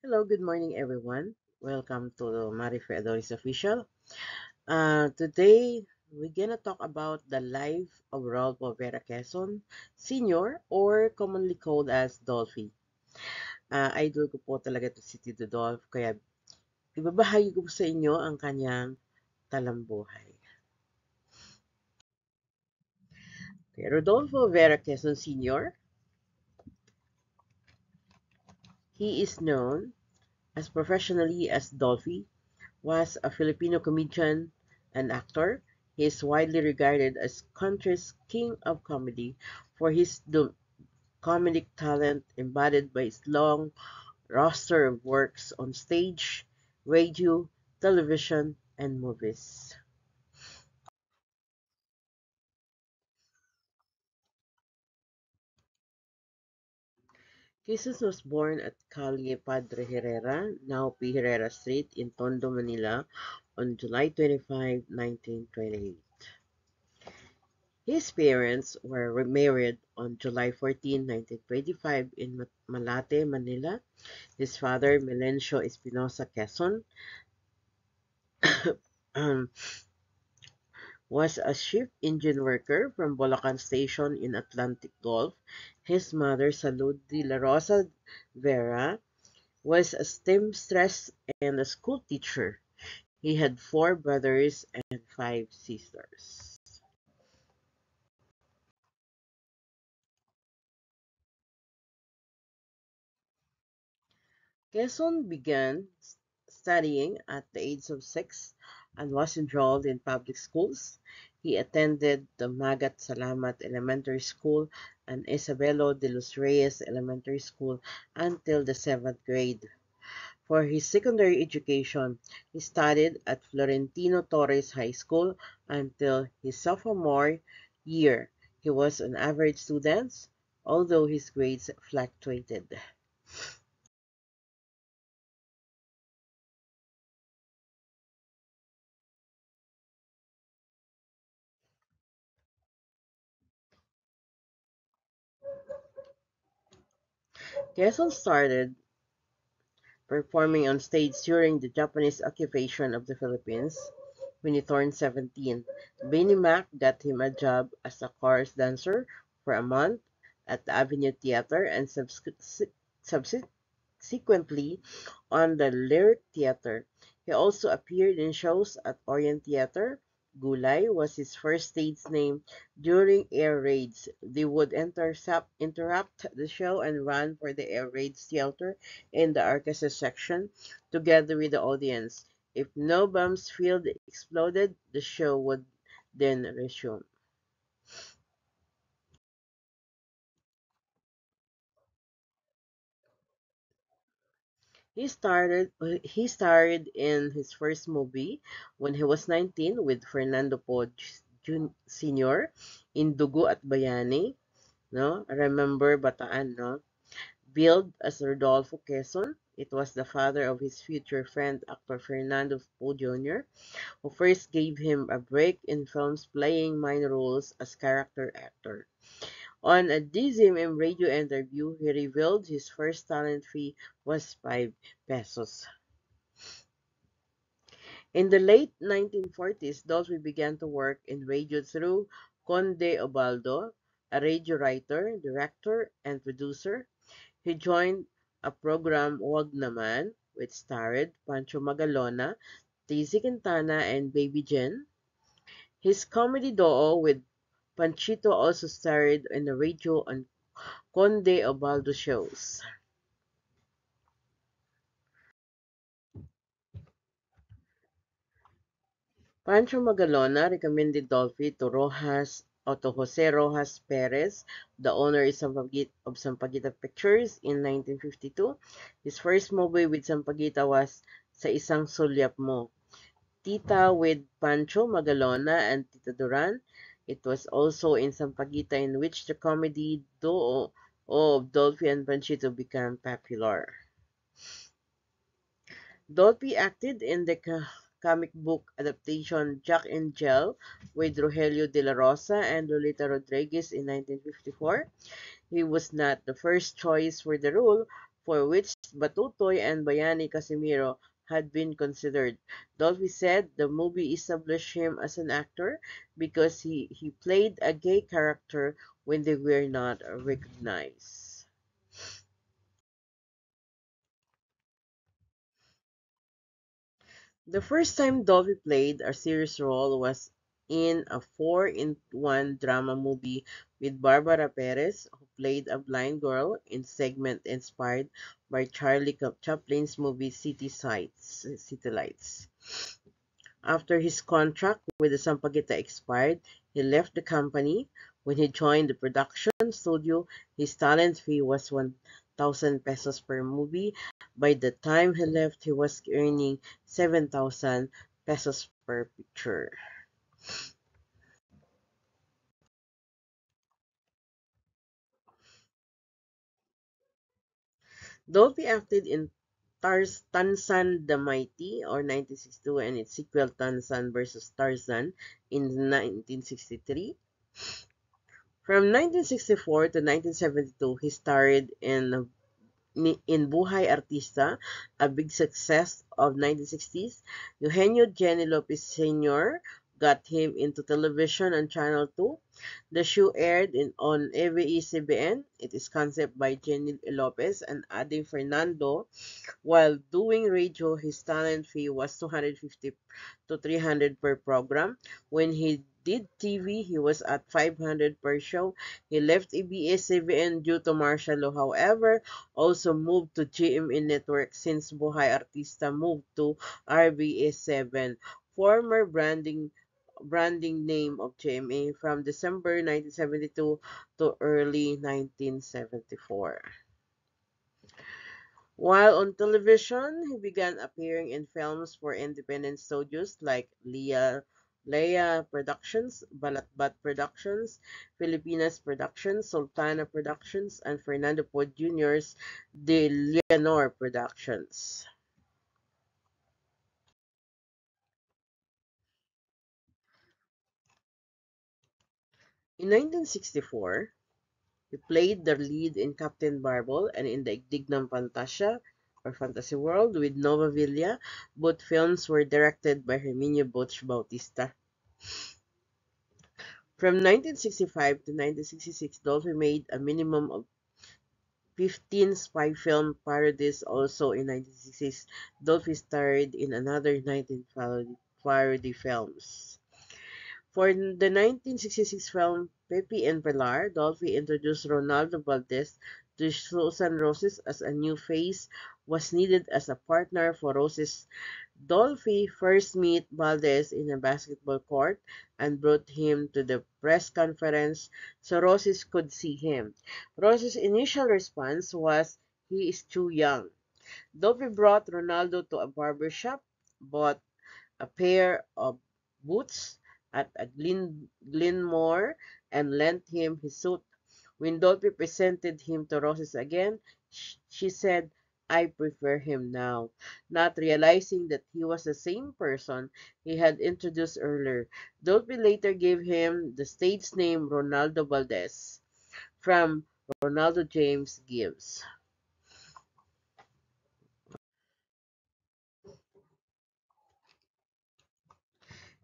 Hello, good morning, everyone. Welcome to Marife Adoris Official. Today, we're gonna talk about the life of Rodolfo Vera Quezon Sr. or commonly called as Dolphy. Idol ko po talaga ito si Tito Dolph, kaya ibabahagi ko po sa inyo ang kanyang talambuhay. Okay, Rodolfo Vera Quezon Sr., he is known as professionally as Dolphy, was a Filipino comedian and actor. He is widely regarded as country's king of comedy for his comedic talent embodied by his long roster of works on stage, radio, television, and movies. Jesus was born at Calle Padre Herrera, now P. Herrera Street in Tondo, Manila on July 25, 1928. His parents were remarried on July 14, 1925 in Malate, Manila. His father, Melencio Espinosa Quezon, um, was a ship engine worker from Bulacan Station in Atlantic Gulf. His mother, Salud de la Rosa Vera, was a seamstress and a school teacher. He had four brothers and five sisters. Quezon began studying at the age of 6 and was enrolled in public schools. He attended the Magat Salamat Elementary School and Isabelo de los Reyes Elementary School until the 7th grade. For his secondary education, he studied at Florentino Torres High School until his sophomore year. He was an average student, although his grades fluctuated. Quezon started performing on stage during the Japanese occupation of the Philippines. When he turned 17, Benny Mac got him a job as a chorus dancer for a month at the Avenue Theater and subsequently on the Lyric Theater. He also appeared in shows at Orient Theater. Gulay was his first stage name during air raids. They would interrupt the show and run for the air raids theater in the orchestra section together with the audience. If no bombs field exploded, the show would then resume. He starred in his first movie when he was 19 with Fernando Poe Sr. in Dugo at Bayani, no? Remember Bataan, no? Billed as Rodolfo Quezon, it was the father of his future friend actor Fernando Poe Jr., who first gave him a break in films playing minor roles as character actor. On a DZMM radio interview, he revealed his first talent fee was 5 pesos. In the late 1940s, Dolby began to work in radio through Conde Obaldo, a radio writer, director, and producer. He joined a program Wag Naman, which starred Pancho Magalona, Daisy Quintana, and Baby Jen. His comedy duo with Panchito also starred in the radio and Conde Obaldo shows. Pancho Magalona recommended Dolphy to Jose Rojas Perez, the owner of Sampaguita Pictures in 1952. His first movie with Sampaguita was Sa Isang Sulyap Mo, Tita with Pancho Magalona and Tita Duran. It was also in Sampaguita in which the comedy duo of Dolphy and Panchito became popular. Dolby acted in the comic book adaptation Jack and Jill with Rogelio de la Rosa and Lolita Rodriguez in 1954. He was not the first choice for the role, for which Batutoy and Bayani Casimiro had been considered. Dolphy said the movie established him as an actor because he played a gay character when they were not recognized. The first time Dolby played a serious role was in a 4-in-1 drama movie with Barbara Perez, who played a blind girl in segment inspired by Charlie Chaplin's movie City Lights. After his contract with the Sampaguita expired, he left the company. When he joined the production studio, his talent fee was 1,000 pesos per movie. By the time he left, he was earning 7,000 pesos per picture. Dolby acted in Tarzan the Mighty or 1962 and its sequel Tarzan vs. Tarzan in 1963. From 1964 to 1972, he starred in Buhay Artista, a big success of 1960s. Eugenio Jenny Lopez Sr. got him into television on Channel 2. The show aired on ABS-CBN. It is conceived by Jenny Lopez and Adi Fernando. While doing radio, his talent fee was 250 to 300 per program. When he did TV, he was at 500 per show. He left ABS-CBN due to martial law, however, also moved to GMA Network since Buhay Artista moved to RBS7, former branding name of GMA from December 1972 to early 1974. While on television, he began appearing in films for independent studios like Leia Productions, Balatbat Productions, Filipinas Productions, Sultana Productions, and Fernando Po Jr.'s De Leonor Productions. In 1964, he played the lead in Captain Marvel and in the Igdignam Fantasia or Fantasy World with Nova Villa. Both films were directed by Herminio Butch Bautista. From 1965 to 1966, Dolphy made a minimum of 15 spy film parodies. Also in 1966, Dolphy starred in another 19 parody films. For the 1966 film Pepe and Pilar, Dolphy introduced Ronaldo Valdez to Susan Roses as a new face was needed as a partner for Roses. Dolphy first met Valdez in a basketball court and brought him to the press conference so Roses could see him. Roses' initial response was, "He is too young." Dolphy brought Ronaldo to a barber shop, bought a pair of boots at a Glenmore, and lent him his suit. When Dolphy presented him to Roses again, she said, "I prefer him now," not realizing that he was the same person he had introduced earlier. Dolphy later gave him the stage name Ronaldo Valdez from Ronaldo James Gibbs.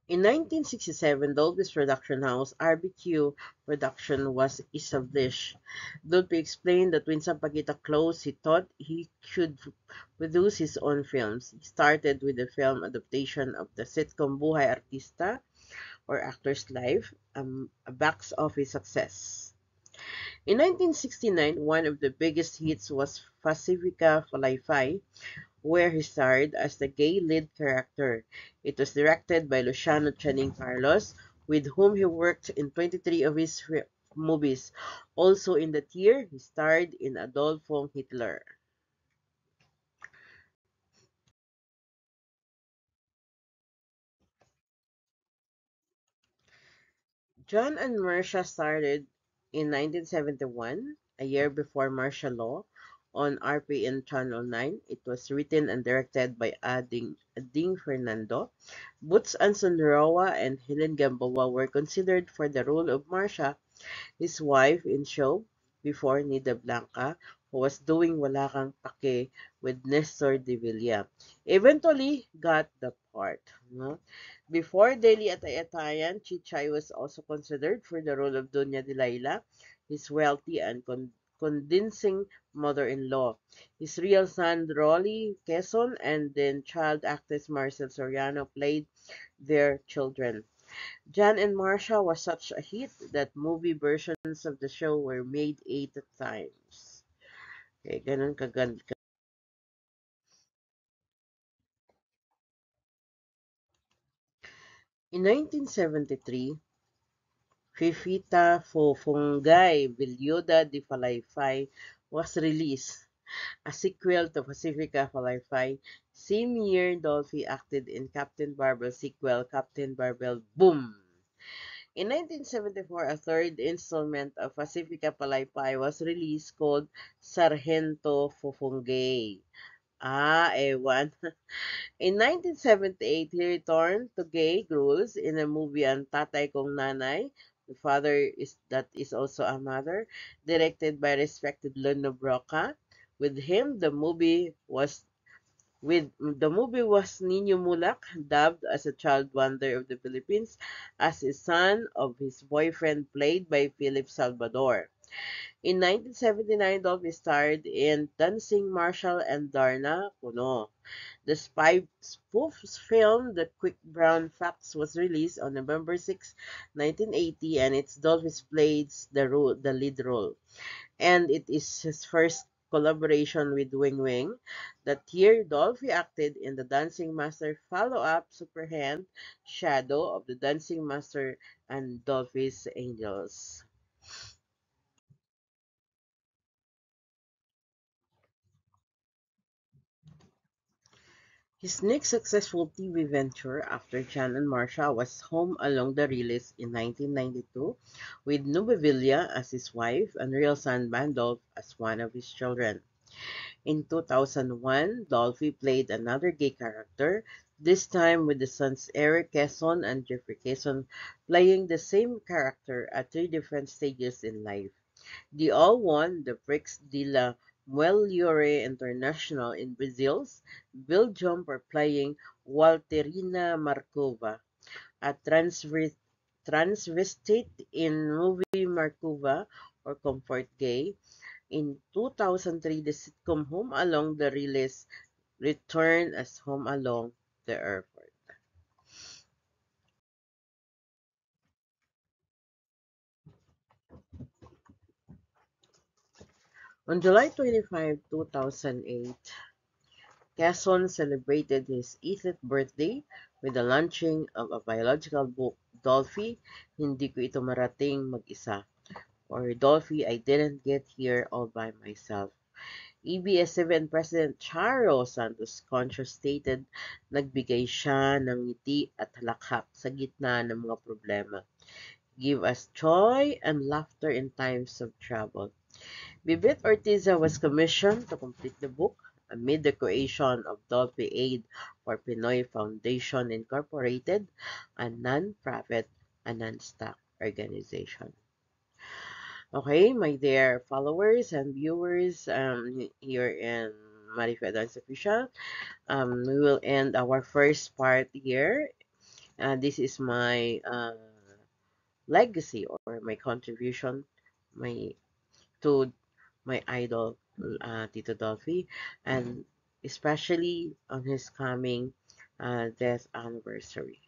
In 1967, Dolby's production house, RBQ Production, was established. Dolby explained that when Sampaguita closed, he thought he should produce his own films. He started with the film adaptation of the sitcom Buhay Artista or Actor's Life, a box office success. In 1969, one of the biggest hits was Pacifica Fly, where he starred as the gay lead character. It was directed by Luciano Channing Carlos, with whom he worked in 23 of his movies. Also in that year, he starred in Adolfo Hitler. John and Marcia started in 1971, a year before martial law, on RPN Channel 9. It was written and directed by Ading Fernando. Boots Anson Roa and Helen Gamboa were considered for the role of Marcia, his wife in show before Nida Blanca. who was doing Wala Kang Pake with Nestor de Villa. Eventually got the part. No? Before Daily Atay-Atayan, Chichay was also considered for the role of Doña Delilah, his wealthy and convincing mother-in-law. His real son, Rolly Quezon, and then child actress Marcel Soriano played their children. Jan and Marsha was such a hit that movie versions of the show were made 8 times. Okay, ganun kaganda. In 1973, Fifita Fofungay Vilyuda de Falayfay was released, a sequel to Pacifica Falayfay. Same year, Dolphy acted in Captain Barbell sequel, Captain Barbell Boom! In 1974, a third installment of Pacifica Palaypay was released called Sargento Fofungay. Ewan. In 1978, he returned to gay roles in a movie Ang Tatay Kong Nanay, The Father is also a Mother, directed by respected Leno Broca. With him, the movie was Nino Mulak, dubbed as a child wonder of the Philippines, as a son of his boyfriend played by Philip Salvador. In 1979, Dolphy starred in Dancing Marshall and Darna Puno. The spy spoof film The Quick Brown Fox was released on November 6, 1980, and its Dolphins plays the lead role. And it is his first collaboration with Wing Wing. That year, Dolphy acted in The Dancing Master follow-up Superhand, Shadow of the Dancing Master and Dolphy's Angels. His next successful TV venture after Jan and Marsha was Home Along the Riles in 1992 with Nube Villa as his wife and real son Bandolph as one of his children. In 2001, Dolphy played another gay character, this time with the sons Eric Quezon and Jeffrey Quezon playing the same character at 3 different stages in life. They all won the Prix de la Melhore International in Belgium for playing Walterina Markova, a transvestite in movie Markova or Comfort Gay. In 2003, the sitcom Home Along the Riles returned as Home Along the Airport. On July 25, 2008, Quezon celebrated his 80th birthday with the launching of a biological book, Dolphy, Hindi Ko Ito Marating Mag-isa, or Dolphy, I Didn't Get Here All by Myself. ABS-CBN President Charo Santos Concho stated, nagbigay siya ng ngiti at halakhak sa gitna ng mga problema. Give us joy and laughter in times of trouble. Vivette Ortiza was commissioned to complete the book amid the creation of Dolphy Aid for Pinoy Foundation Incorporated, a non-profit and non-stock organization. Okay, my dear followers and viewers here in Marifed Dance Official, we will end our first part here. This is my legacy or my contribution my to my idol, Tito Dolphy, and especially on his coming death anniversary.